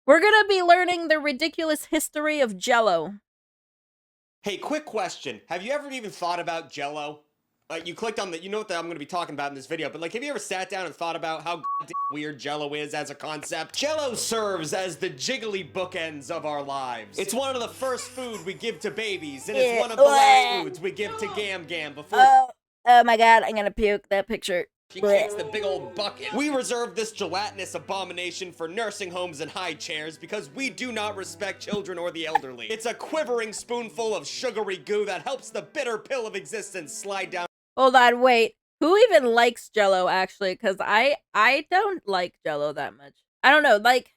We're gonna be learning the ridiculous history of Jell-O. Hey, quick question. Have you ever even thought about Jell-O? You clicked on the, you know what I'm going to be talking about in this video, but have you ever sat down and thought about how weird Jell-O is as a concept? Jell-O serves as the jiggly bookends of our lives. It's one of the first food we give to babies, and it's one of the last foods we give to Gam Gam before... Oh my god, I'm gonna puke that picture. She kicks the big old bucket. We reserve this gelatinous abomination for nursing homes and high chairs because we do not respect children or the elderly. It's a quivering spoonful of sugary goo that helps the bitter pill of existence slide down. Hold on, wait. Who even likes Jell-O, actually? Because I don't like Jell-O that much. I don't know, like,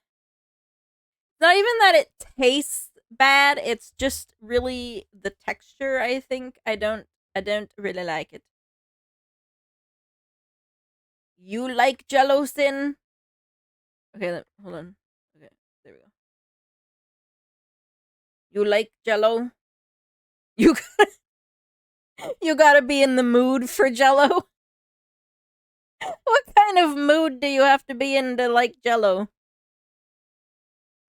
it's not even that it tastes bad, it's just really the texture, I think. I don't really like it. You like Jell-O, Sin? Okay, hold on. Okay, there we go. You like Jell-O? You gotta be in the mood for Jell-O. What kind of mood do you have to be in to like Jell-O?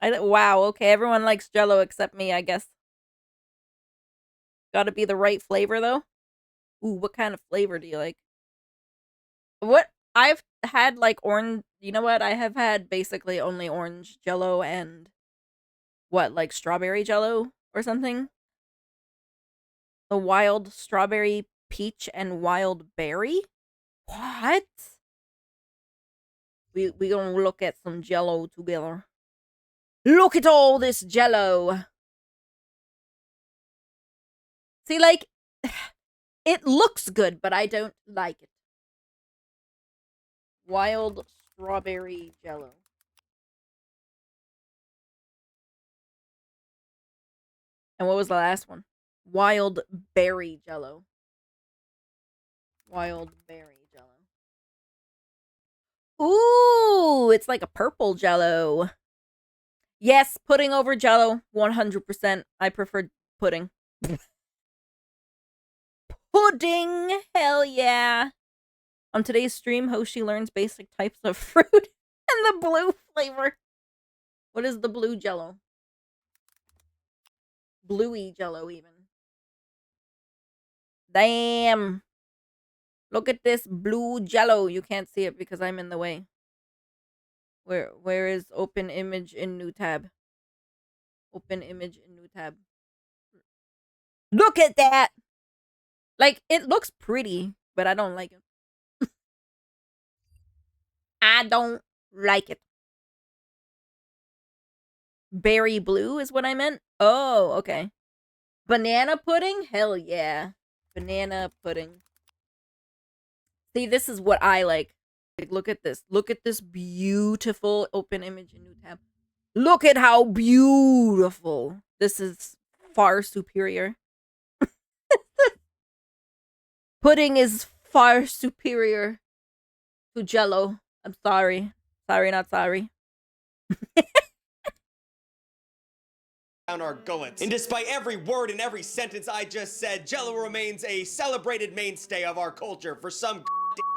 Wow, okay, everyone likes Jell-O except me, I guess. Gotta be the right flavor, though. Ooh, what kind of flavor do you like? What? I've had, like, orange... You know what? I have had basically only orange Jell-O and... What, like strawberry Jell-O or something? A wild strawberry, peach, and wild berry? What? We gonna look at some Jell-O together. Look at all this Jell-O! See, like, it looks good, but I don't like it. Wild strawberry Jell-O. And what was the last one? Wild berry Jell-O. Wild berry Jell-O. Ooh, it's like a purple Jell-O. Yes, pudding over Jell-O, 100%. I prefer pudding. Pudding! Hell yeah! On today's stream, Hoshi learns basic types of fruit and the blue flavor. What is the blue Jell-O? Bluey Jell-O, even. Damn! Look at this blue Jell-O. You can't see it because I'm in the way. Where is open image in new tab? Open image in new tab. Look at that! Like, it looks pretty, but I don't like it. I don't like it. Berry blue is what I meant? Oh, okay. Banana pudding? Hell yeah. Banana pudding. See, this is what I like. Like, look at this. Look at this beautiful open image in new tab. Look at how beautiful. This is far superior. Pudding is far superior to Jell-O. I'm sorry. Sorry, not sorry. Down our gullets. And despite every word and every sentence I just said, Jell-O remains a celebrated mainstay of our culture for some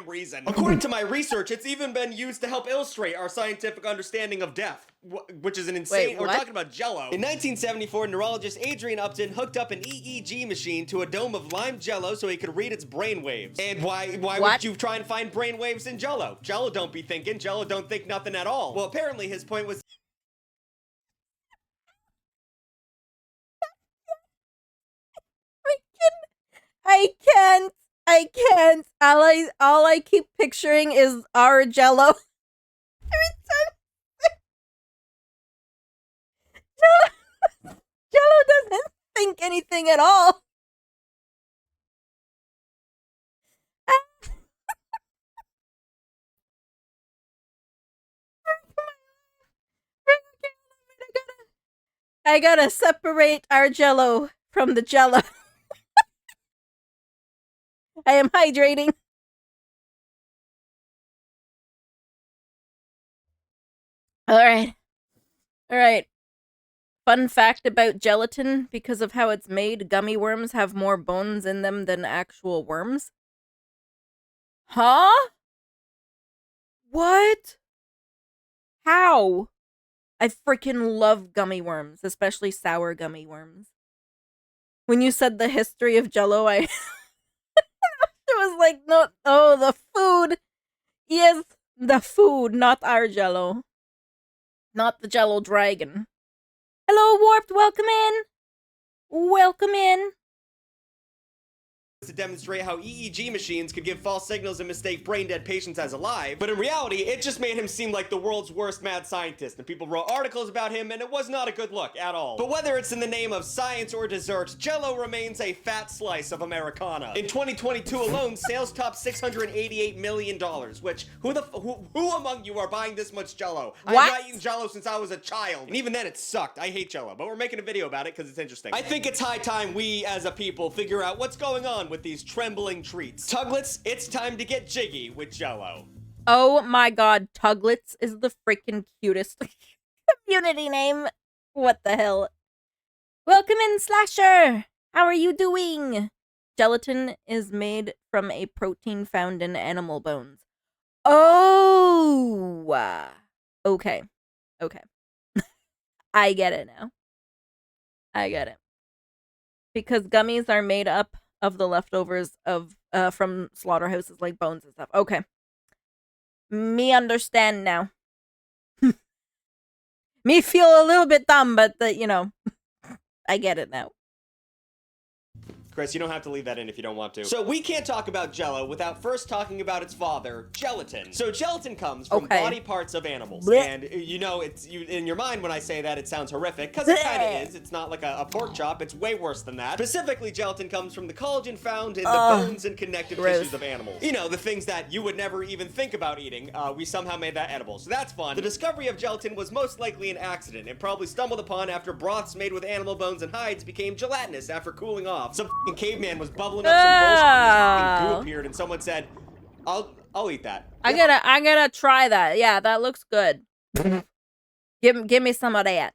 reason. According to my research, it's even been used to help illustrate our scientific understanding of death, which is an insane... Wait, we're talking about Jell-O. In 1974, neurologist Adrian Upton hooked up an EEG machine to a dome of lime Jell-O so he could read its brain waves. And why would you try and find brain waves in Jell-O? Jell-O don't be thinking. Jell-O don't think nothing at all. Well, apparently his point was... I can't. All I keep picturing is our Jell-O. Every time Jell-O doesn't think anything at all. I gotta separate our Jell-O from the Jell-O. I am hydrating. Alright. Alright. Fun fact about gelatin, because of how it's made, gummy worms have more bones in them than actual worms. Huh? What? How? I freaking love gummy worms, especially sour gummy worms. When you said the history of Jell-O, I it was like, no, oh, the food. Yes, the food, not our Jell-O. Not the Jell-O dragon. Hello, Warped, welcome in. Welcome in. To demonstrate how EEG machines could give false signals and mistake brain-dead patients as alive, but in reality, it just made him seem like the world's worst mad scientist, and people wrote articles about him, and it was not a good look at all. But whether it's in the name of science or dessert, Jell-O remains a fat slice of Americana. In 2022 alone, sales topped $688 million, which, who among you are buying this much Jell-O? What? I've not eaten Jell-O since I was a child, and even then it sucked. I hate Jell-O, but we're making a video about it because it's interesting. I think it's high time we, as a people, figure out what's going on with these trembling treats. Tuglets, it's time to get jiggy with Jell-O. Oh my god, Tuglets is the freaking cutest community name. What the hell? Welcome in, Slasher! How are you doing? Gelatin is made from a protein found in animal bones. Oh! Okay. Okay. I get it now. I get it. Because gummies are made up of the leftovers of from slaughterhouses like bones and stuff. Okay. Me understand now. Me feel a little bit dumb, but you know, I get it now. Chris, you don't have to leave that in if you don't want to. So we can't talk about Jell-O without first talking about its father, gelatin. So gelatin comes from body parts of animals. Blech. And you know, in your mind when I say that, it sounds horrific, because it kind of is. It's not like a pork chop, it's way worse than that. Specifically, gelatin comes from the collagen found in the bones and connective tissues of animals. You know, the things that you would never even think about eating, we somehow made that edible, so that's fun. The discovery of gelatin was most likely an accident, and probably stumbled upon after broths made with animal bones and hides became gelatinous after cooling off. Some caveman was bubbling up some bullshit and goo appeared and someone said, I'll eat that. I gotta try that. Yeah, that looks good. give me some of that.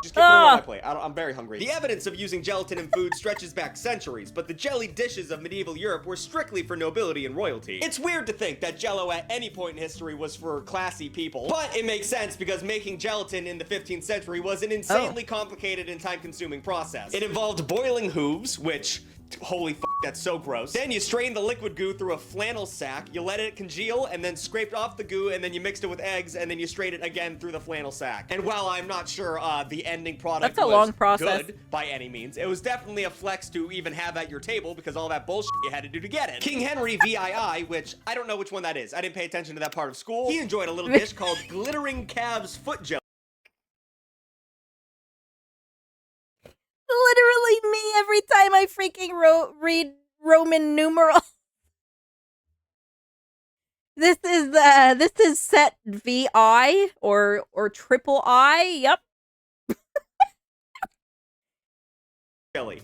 Just keep putting it on my plate. I'm very hungry. The evidence of using gelatin in food stretches back centuries, but the jellied dishes of medieval Europe were strictly for nobility and royalty. It's weird to think that Jell-O at any point in history was for classy people, but it makes sense because making gelatin in the 15th century was an insanely complicated and time-consuming process. It involved boiling hooves, which, holy f***, that's so gross. Then you strain the liquid goo through a flannel sack, you let it congeal, and then scraped off the goo, and then you mixed it with eggs, and then you strained it again through the flannel sack. And while I'm not sure the ending product was long process. good by any means, it was definitely a flex to even have at your table because all that bullshit you had to do to get it. King Henry VII, which I don't know which one that is. I didn't pay attention to that part of school. He enjoyed a little dish called glittering calves foot jelly. Literally me every time I freaking read Roman numeral. This is set VI or triple I. Yep.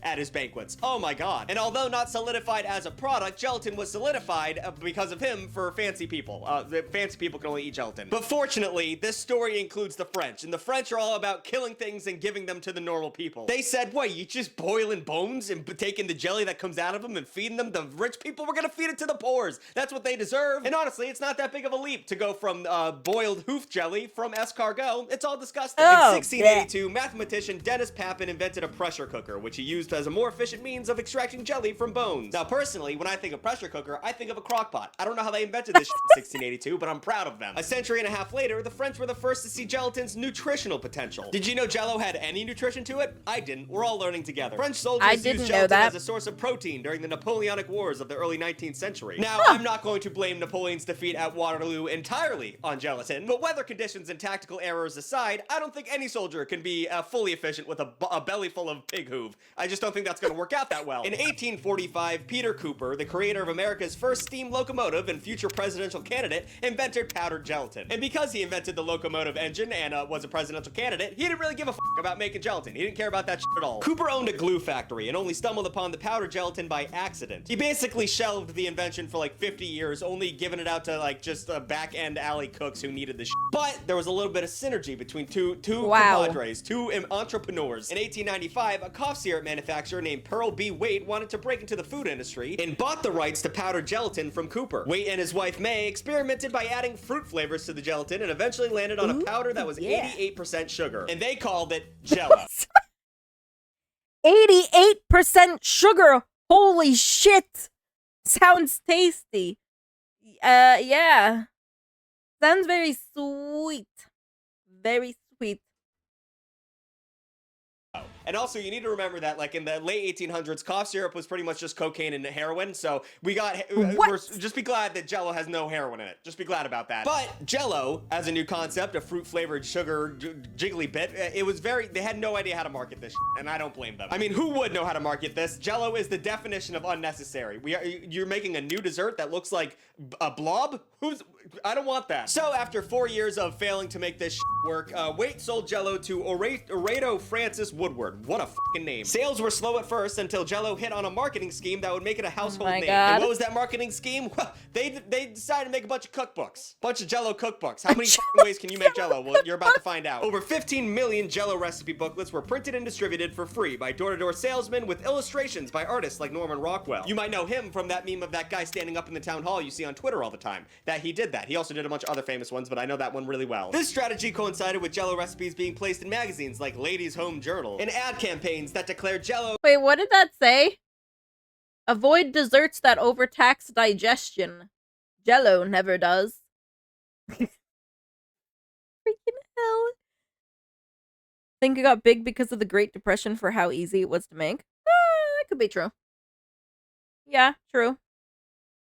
At his banquets. Oh my god. And although not solidified as a product, gelatin was solidified because of him for fancy people. The fancy people can only eat gelatin. But fortunately, this story includes the French, and the French are all about killing things and giving them to the normal people. They said, what, you just boiling bones and taking the jelly that comes out of them and feeding them? The rich people were gonna feed it to the poors. That's what they deserve. And honestly, it's not that big of a leap to go from boiled hoof jelly from escargot. It's all disgusting. In 1682, mathematician Dennis Papin invented a pressure cooker, which he used as a more efficient means of extracting jelly from bones. Now, personally, when I think of pressure cooker, I think of a crock pot. I don't know how they invented this in 1682, but I'm proud of them. A century and a half later, the French were the first to see gelatin's nutritional potential. Did you know Jell-O had any nutrition to it? I didn't. We're all learning together. French soldiers used gelatin as a source of protein during the Napoleonic Wars of the early 19th century. Now, I'm not going to blame Napoleon's defeat at Waterloo entirely on gelatin, but weather conditions and tactical errors aside, I don't think any soldier can be fully efficient with a belly full of pig hoof. I just don't think that's going to work out that well. In 1845, Peter Cooper, the creator of America's first steam locomotive and future presidential candidate, invented powdered gelatin. And because he invented the locomotive engine and was a presidential candidate, he didn't really give a f*** about making gelatin. He didn't care about that shit at all. Cooper owned a glue factory and only stumbled upon the powdered gelatin by accident. He basically shelved the invention for like 50 years, only giving it out to like just back-end alley cooks who needed the shit. But there was a little bit of synergy between two compadres, two entrepreneurs. In 1895, a cough syrup t-shirt manufacturer named Pearl B. Waite wanted to break into the food industry and bought the rights to powdered gelatin from Cooper. Waite and his wife May experimented by adding fruit flavors to the gelatin and eventually landed on a powder that was 88% sugar. And they called it Jell-O. 88% sugar! Holy shit! Sounds tasty. Yeah. Sounds very sweet. Very sweet. And also, you need to remember that, like, in the late 1800s, cough syrup was pretty much just cocaine and heroin, so just be glad that Jell-O has no heroin in it. Just be glad about that. But Jell-O, as a new concept, a fruit-flavored sugar jiggly bit, they had no idea how to market this shit, and I don't blame them. I mean, who would know how to market this? Jell-O is the definition of unnecessary. You're making a new dessert that looks like a blob? I don't want that. So, after 4 years of failing to make this shit work, Waite sold Jell-O to Orato Francis Woodward. What a fucking name. Sales were slow at first until Jell-O hit on a marketing scheme that would make it a household name. God. And what was that marketing scheme? Well, they decided to make a bunch of cookbooks. Bunch of Jell-O cookbooks. How many fucking ways can you make Jell-O? Well, you're about to find out. Over 15 million Jell-O recipe booklets were printed and distributed for free by door-to-door salesmen with illustrations by artists like Norman Rockwell. You might know him from that meme of that guy standing up in the town hall you see on Twitter all the time. That he did that. He also did a bunch of other famous ones, but I know that one really well. This strategy coincided with Jell-O recipes being placed in magazines like Ladies' Home Journal and ad campaigns that declared Jell-O. Wait, what did that say? Avoid desserts that overtax digestion. Jell-O never does. Freaking hell. Think it got big because of the Great Depression for how easy it was to make? That could be true. Yeah, true.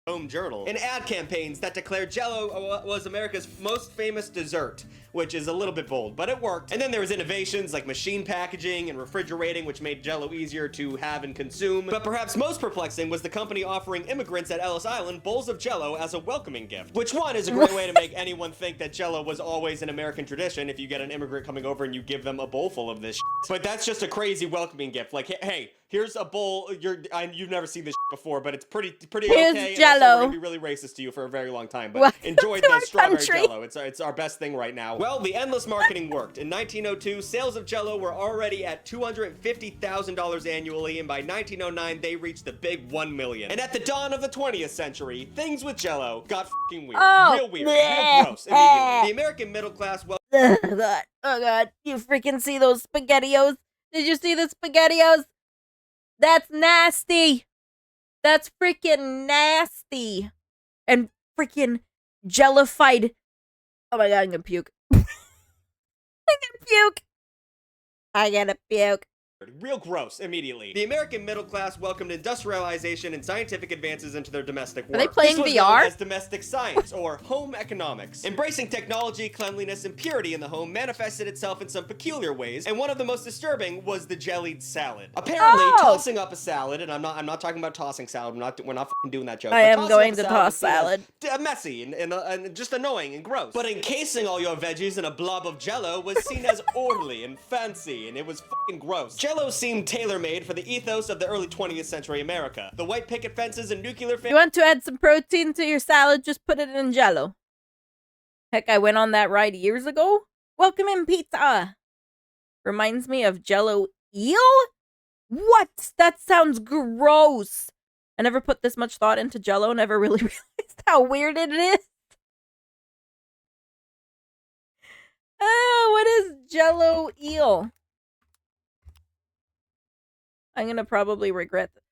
Home Journal and ad campaigns that declared Jell-O was America's most famous dessert, which is a little bit bold, but it worked. And then there was innovations like machine packaging and refrigerating, which made Jell-O easier to have and consume. But perhaps most perplexing was the company offering immigrants at Ellis Island bowls of Jell-O as a welcoming gift, which one is a great way to make anyone think that Jell-O was always an American tradition if you get an immigrant coming over and you give them a bowl full of this shit. But that's just a crazy welcoming gift. Like, hey, here's a bowl. You've never seen this shit before, but it's pretty Here's okay. Jell-O. And also, we're gonna be really racist to you for a very long time, but Welcome enjoy to the our strawberry country. Jell-O. It's our best thing right now. Well, the endless marketing worked. In 1902, sales of Jell-O were already at $250,000 annually, and by 1909, they reached the big 1 million. And at the dawn of the 20th century, things with Jell-O got fucking weird. Real weird. Real gross. Immediately. The American middle class, Oh god. You freaking see those SpaghettiOs? Did you see the SpaghettiOs? That's nasty. That's freaking nasty. And freaking jellified. Oh my god, I'm gonna puke. I'm gonna puke. I gotta puke. real gross immediately. The American middle class welcomed industrialization and scientific advances into their domestic work. Are they playing this was VR? known as domestic science, or home economics. Embracing technology, cleanliness, and purity in the home manifested itself in some peculiar ways, and one of the most disturbing was the jellied salad. Apparently, tossing up a salad, and I'm not talking about tossing salad. We're not fucking doing that joke. I am going to toss salad. Messy and just annoying and gross. But encasing all your veggies in a blob of Jell-O was seen as orderly and fancy, and it was fucking gross. Jell-O seemed tailor-made for the ethos of the early 20th century America. The white picket fences and nuclear You want to add some protein to your salad? Just put it in Jell-O. Heck, I went on that ride years ago. Welcome in pizza. Reminds me of Jell-O eel? What? That sounds gross. I never put this much thought into Jell-O. Never really realized how weird it is. Oh, what is Jell-O eel? I'm gonna probably regret this.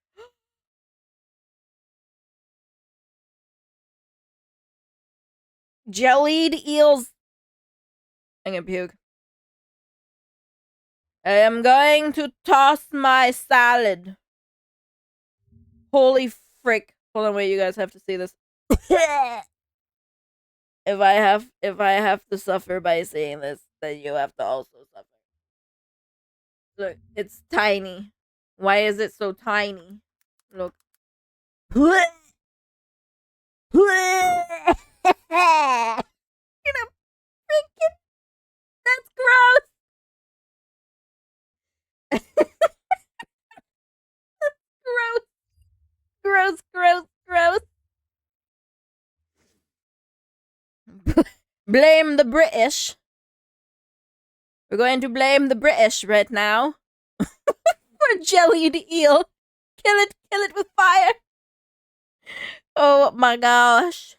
Jellied eels. I'm gonna puke. I am going to toss my salad. Holy frick. Hold on, wait, you guys have to see this. If I have to suffer by seeing this, then you have to also suffer. Look, it's tiny. Why is it so tiny? Look. You know, freaking. That's gross. That's gross. Gross. Blame the British. We're going to blame the British right now. For jellied eel. Kill it with fire. Oh my gosh.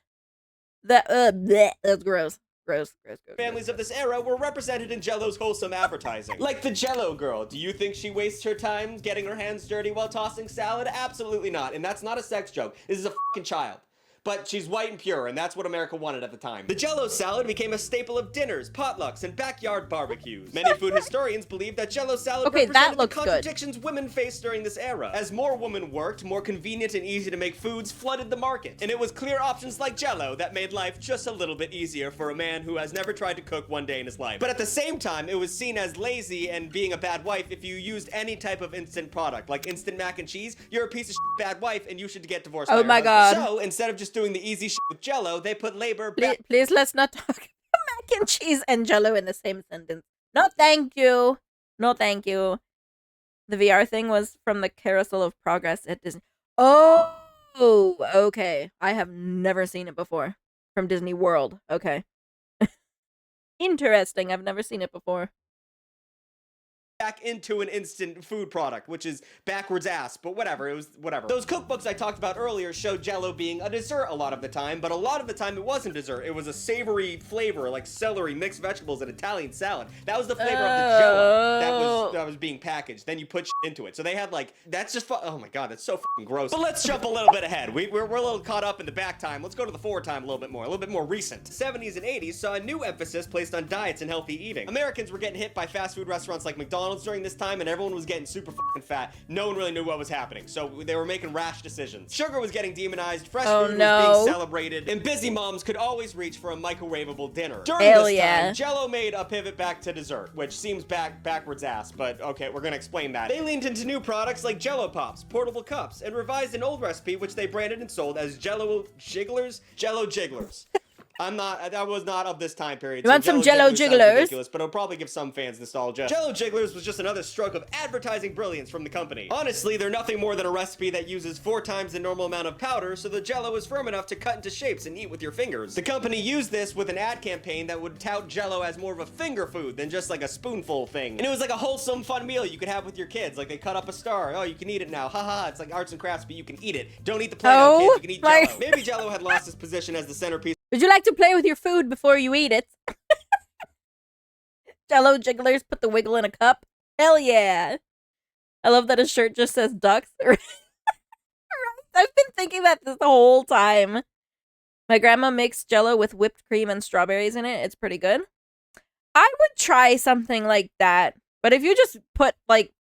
That's gross. Gross. Families of this era were represented in Jell-O's wholesome advertising. Like the Jell-O girl. Do you think she wastes her time getting her hands dirty while tossing salad? Absolutely not. And that's not a sex joke. This is a fucking child. But she's white and pure, and that's what America wanted at the time. The Jell-O salad became a staple of dinners, potlucks, and backyard barbecues. Many food historians believe that Jell-O salad represented the contradictions women faced during this era. As more women worked, more convenient and easy to make foods flooded the market. And it was clear options like Jell-O that made life just a little bit easier for a man who has never tried to cook one day in his life. But at the same time, it was seen as lazy and being a bad wife if you used any type of instant product. Like instant mac and cheese, you're a piece of shit bad wife and you should get divorced by your husband. God. So, instead of just doing the easy shit with Jell-O, they put labor back. Please, let's not talk about mac and cheese and Jell-O in the same sentence. No, thank you. No, thank you. The VR thing was from the Carousel of Progress at Disney. Oh, okay. I have never seen it before. From Disney World. Okay. Interesting. I've never seen it before. Back into an instant food product, which is backwards ass, but whatever, it was whatever. Those cookbooks I talked about earlier showed Jell-O being a dessert a lot of the time, but a lot of the time it wasn't dessert. It was a savory flavor, like celery, mixed vegetables, and Italian salad. That was the flavor of the Jell-O that was being packaged. Then you put shit into it. So they had like, that's just, oh my god, that's so fucking gross. But let's jump a little bit ahead. We're a little caught up in the back time. Let's go to the forward time a little bit more recent. 70s and 80s saw a new emphasis placed on diets and healthy eating. Americans were getting hit by fast food restaurants like McDonald's during this time, and everyone was getting super fucking fat. No one really knew what was happening, so they were making rash decisions. Sugar was getting demonized, fresh food was being celebrated, and busy moms could always reach for a microwavable dinner. During this time, Jell-O made a pivot back to dessert, which seems backwards ass, but okay, we're gonna explain that. They leaned into new products like Jell-O Pops, portable cups, and revised an old recipe which they branded and sold as Jell-O Jigglers. That was not of this time period. You want some Jell-O Jigglers? Ridiculous, but it'll probably give some fans nostalgia. Jell-O Jigglers was just another stroke of advertising brilliance from the company. Honestly, they're nothing more than a recipe that uses 4 times the normal amount of powder, so the Jell-O is firm enough to cut into shapes and eat with your fingers. The company used this with an ad campaign that would tout Jell-O as more of a finger food than just like a spoonful thing. And it was like a wholesome, fun meal you could have with your kids. Like they cut up a star. Oh, you can eat it now. Haha, it's like arts and crafts, but you can eat it. Don't eat the Play-Doh, kids. You can eat Jell-O. Maybe Jell-O had lost its position as the centerpiece. Would you like to play with your food before you eat it? Jell-O Jigglers put the wiggle in a cup. Hell yeah. I love that his shirt just says ducks. Right? I've been thinking that this whole time. My grandma makes Jell-O with whipped cream and strawberries in it. It's pretty good. I would try something like that. But if you just put, like,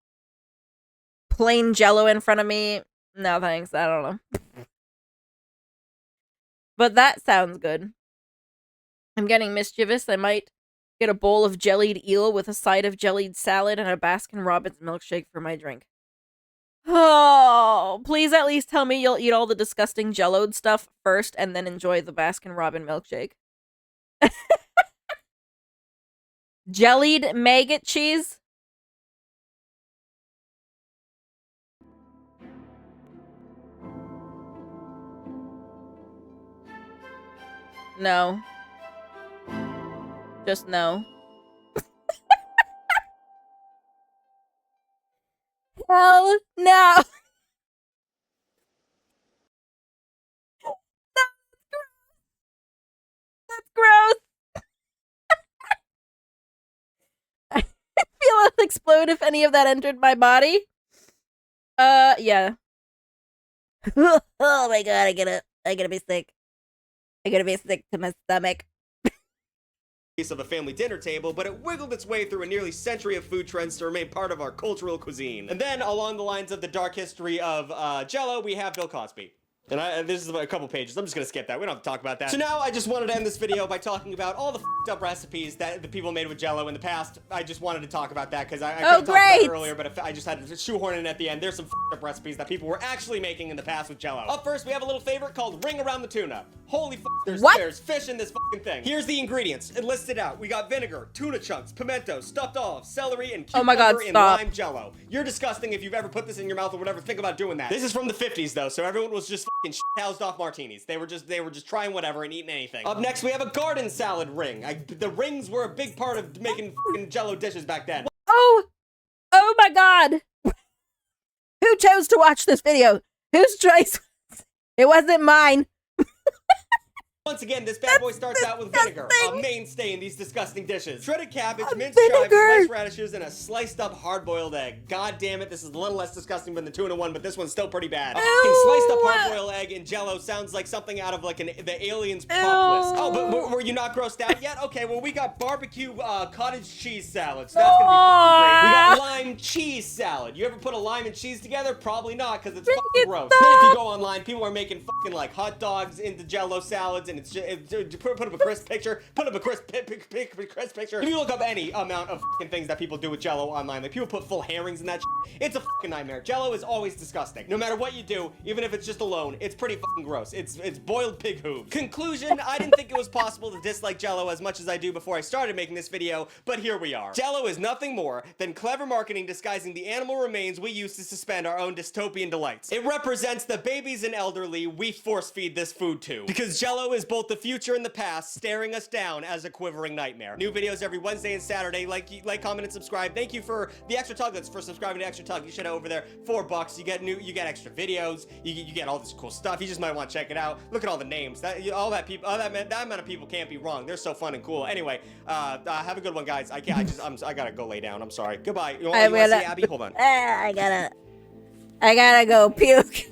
plain Jell-O in front of me, no thanks. I don't know. But that sounds good. I'm getting mischievous. I might get a bowl of jellied eel with a side of jellied salad and a Baskin-Robbins milkshake for my drink. Oh, please at least tell me you'll eat all the disgusting Jell-O'd stuff first and then enjoy the Baskin-Robbins milkshake. Jellied maggot cheese? No. Just no. Hell no! That's gross! I feel I'll explode if any of that entered my body. Yeah. Oh my god, I gotta be sick. I gotta be sick to my stomach. Piece of a family dinner table, but it wiggled its way through a nearly century of food trends to remain part of our cultural cuisine. And then, along the lines of the dark history of Jell-O, we have Bill Cosby. And this is a couple pages. I'm just gonna skip that. We don't have to talk about that. So now I just wanted to end this video by talking about all the f***ed up recipes that the people made with Jell-O in the past. I just wanted to talk about that because I could have talked about it earlier, but I just had to shoehorn in at the end. There's some f***ed up recipes that people were actually making in the past with Jell-O. Up first, we have a little favorite called Ring Around the Tuna. Holy f***, there's fish in this f***ing thing. Here's the ingredients. It listed out. We got vinegar, tuna chunks, pimento, stuffed olives, celery, and cucumber and lime Jell-O. You're disgusting if you've ever put this in your mouth or whatever. Think about doing that. This is from the 50s though, so everyone was just f***ing housed off martinis. They were just trying whatever and eating anything. Up next, we have a garden salad ring. The rings were a big part of making f***ing Jell-O dishes back then. Oh my god. Who chose to watch this video? Whose choice? It wasn't mine. Once again, this bad boy starts out with vinegar, a mainstay in these disgusting dishes. Shredded cabbage, minced chives, sliced radishes, and a sliced up hard-boiled egg. God damn it, this is a little less disgusting than the 2-in-1, but this one's still pretty bad. A fucking sliced up hard-boiled egg in Jell-O sounds like something out of like the Aliens prop list. Oh, but were you not grossed out yet? Okay, well we got barbecue cottage cheese salad, so that's gonna be fucking great. We got lime cheese salad. You ever put a lime and cheese together? Probably not, because it's fucking gross. Then if you go online, people are making fucking like hot dogs into Jell-O salads, and it's just, put up a crisp picture. Put up a crisp picture. If you look up any amount of fucking things that people do with Jell-O online, like people put full herrings in that shit, it's a fucking nightmare. Jell-O is always disgusting. No matter what you do, even if it's just alone, it's pretty fucking gross. It's boiled pig hooves. Conclusion, I didn't think it was possible to dislike Jell-O as much as I do before I started making this video, but here we are. Jell-O is nothing more than clever marketing disguising the animal remains we use to suspend our own dystopian delights. It represents the babies and elderly we force feed this food to. Because Jell-O is both the future and the past, staring us down as a quivering nightmare. New videos every Wednesday and Saturday. Like, comment, and subscribe. Thank you for the extra tuglets for subscribing to Extra Tug. You should have over there $4. You get extra videos. You get all this cool stuff. You just might want to check it out. Look at all the names. That amount of people can't be wrong. They're so fun and cool. Anyway, have a good one, guys. I gotta go lay down. I'm sorry. Goodbye. You want to see Abby? Hold on. I gotta go puke.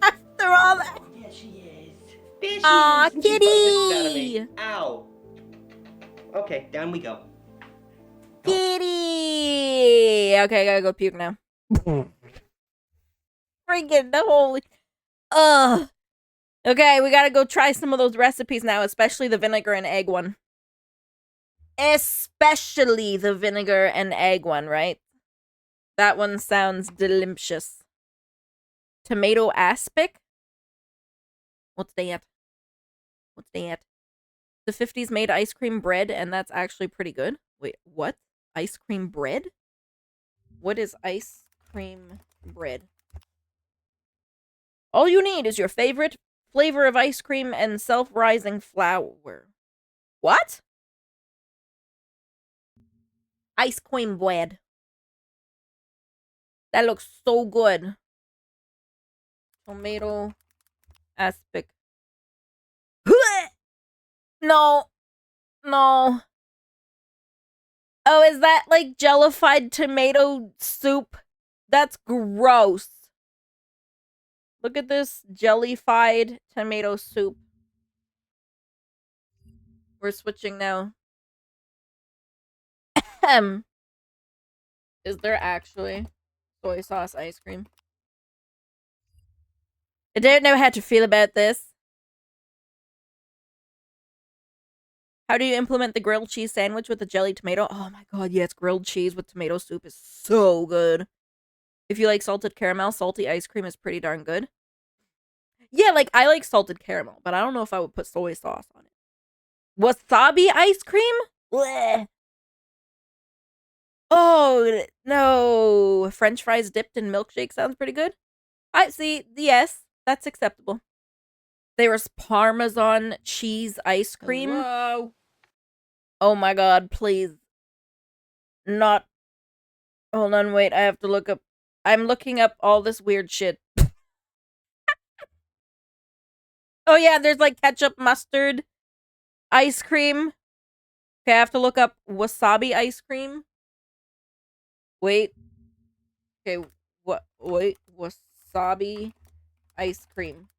After all that. Aw, kitty! Ow. Okay, down we go. Kitty! Okay, I gotta go puke now. Freaking the holy... Ugh. Okay, we gotta go try some of those recipes now, especially the vinegar and egg one. Especially the vinegar and egg one, right? That one sounds delicious. Tomato aspic? What's that? What's that? The 50s made ice cream bread, and that's actually pretty good. Wait, what? Ice cream bread? What is ice cream bread? All you need is your favorite flavor of ice cream and self-rising flour. What? Ice cream bread. That looks so good. Tomato aspic. No. No. Oh, is that like jellified tomato soup? That's gross. Look at this jellified tomato soup. We're switching now. Is there actually soy sauce ice cream? I don't know how to feel about this. How do you implement the grilled cheese sandwich with the jelly tomato? Oh my god, yes, grilled cheese with tomato soup is so good. If you like salted caramel, salty ice cream is pretty darn good. Yeah, like, I like salted caramel, but I don't know if I would put soy sauce on it. Wasabi ice cream? Blech. Oh, no. French fries dipped in milkshake sounds pretty good. I see, yes, that's acceptable. There was Parmesan cheese ice cream. Hello? Oh my god, please. Not. Hold on, wait, I have to look up. I'm looking up all this weird shit. Oh yeah, there's like ketchup mustard ice cream. Okay, I have to look up wasabi ice cream. Wait. Okay, what? Wait, wasabi ice cream.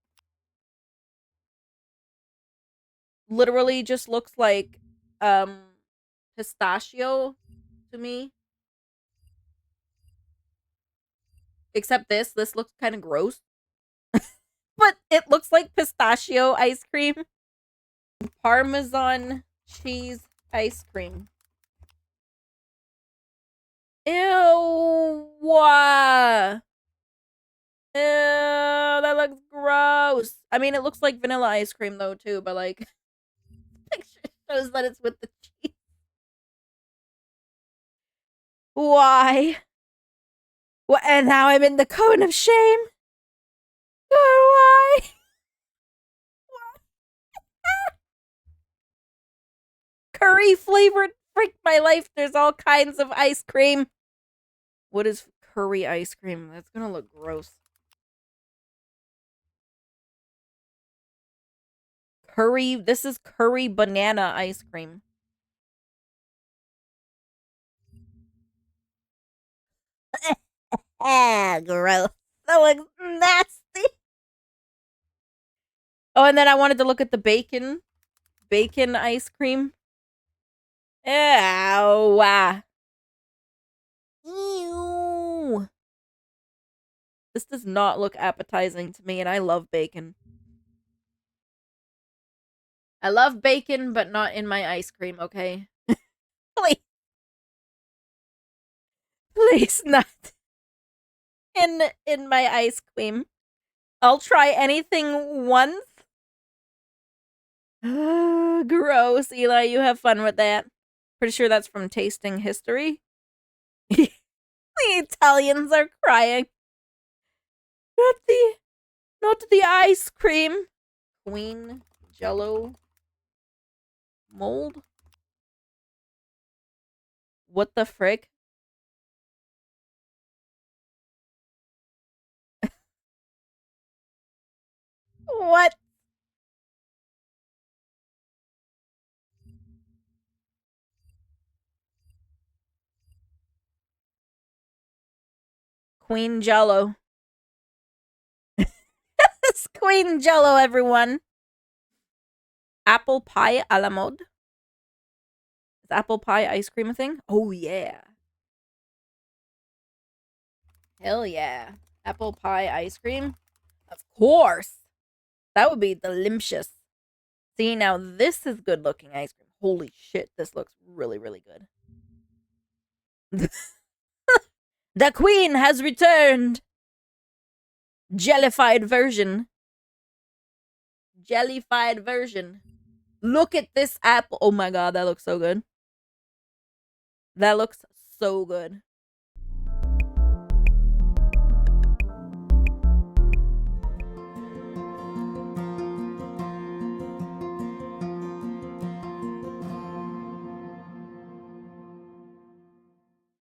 Literally just looks like pistachio to me. Except this looks kind of gross. But it looks like pistachio ice cream. Parmesan cheese ice cream. Ew. Ew, that looks gross. I mean, it looks like vanilla ice cream though too, but like picture shows that it's with the cheese. Why? What? And now I'm in the cone of shame. God, why? Curry flavored. Freak my life. There's all kinds of ice cream. What is curry ice cream. That's gonna look gross. Curry. This is curry banana ice cream. Ah, gross. That looks nasty. Oh, and then I wanted to look at the bacon ice cream. Ew. Ew. This does not look appetizing to me, and I love bacon. I love bacon, but not in my ice cream, okay? Please, please not in my ice cream. I'll try anything once. Gross, Eli. You have fun with that. Pretty sure that's from Tasting History. The Italians are crying. Not the ice cream. Queen Jell-O mold. What the frick? What? Queen Jell-O. It's Queen Jell-O, everyone. Apple pie a la mode. Is apple pie ice cream a thing? Oh, yeah. Hell yeah. Apple pie ice cream? Of course. That would be delicious. See, now this is good looking ice cream. Holy shit, this looks really, really good. The queen has returned. Jellified version. Jellified version. Look at this apple. Oh my god, that looks so good. That looks so good.